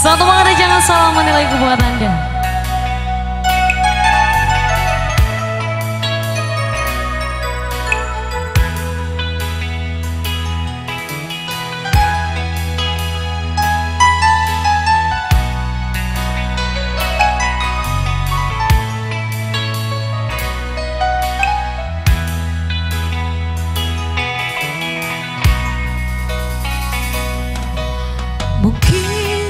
Satu banget jangan salah menilai buat Anda. Mungkin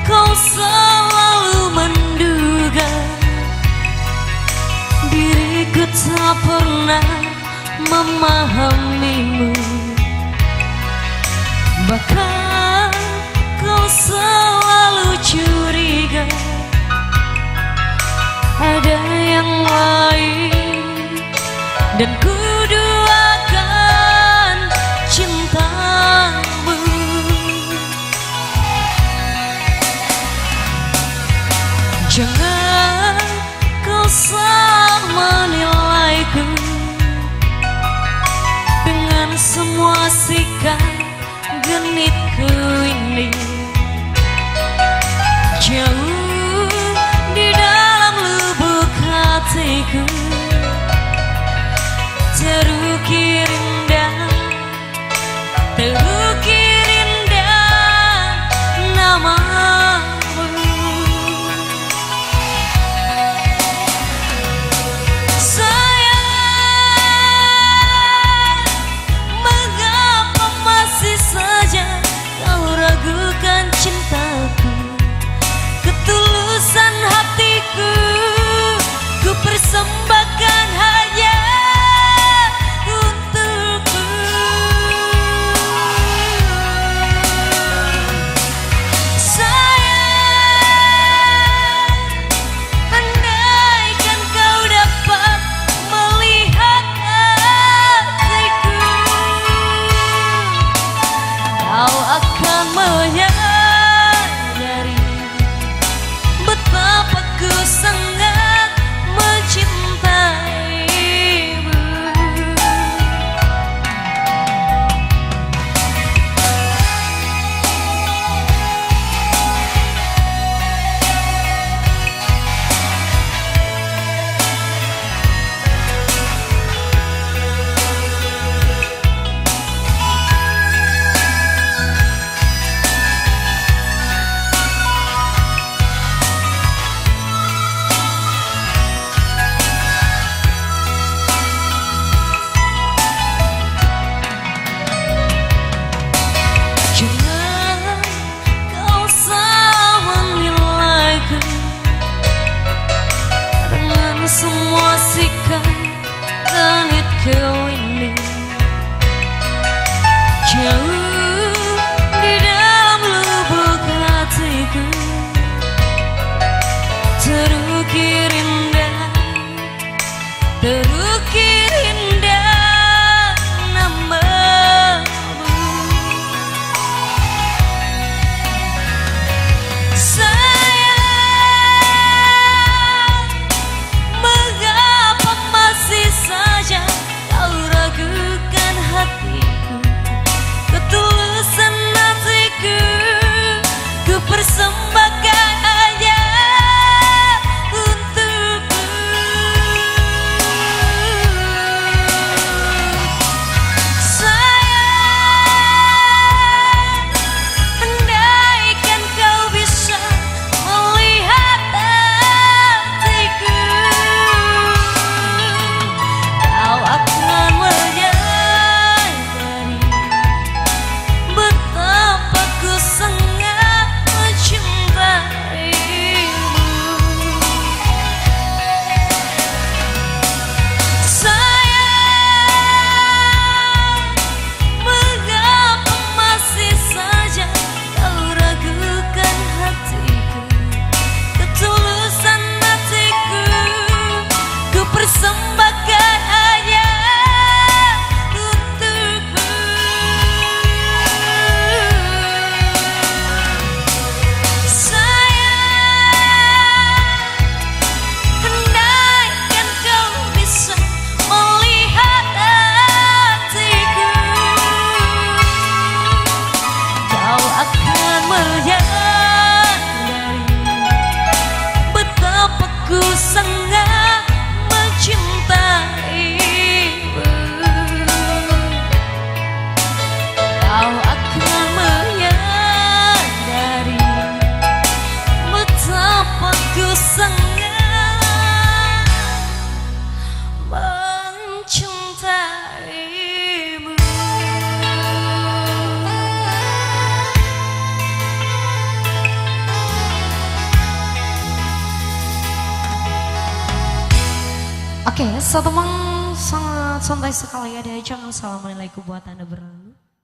kau selalu menduga diriku tak pernah memahamimu. Bahkan kau selalu curiga ada yang lain, dan ku duakan cintamu. Jangan kau salah menilaiku dengan semua sikap genitku ini. Jauh di dalam lubuk hatiku terukir indah, terukir indah namamu. Sayang, mengapa masih saja kau ragukan Oke, satu mang sangat santai sekali ya diajak. Assalamualaikum buat Anda berdua.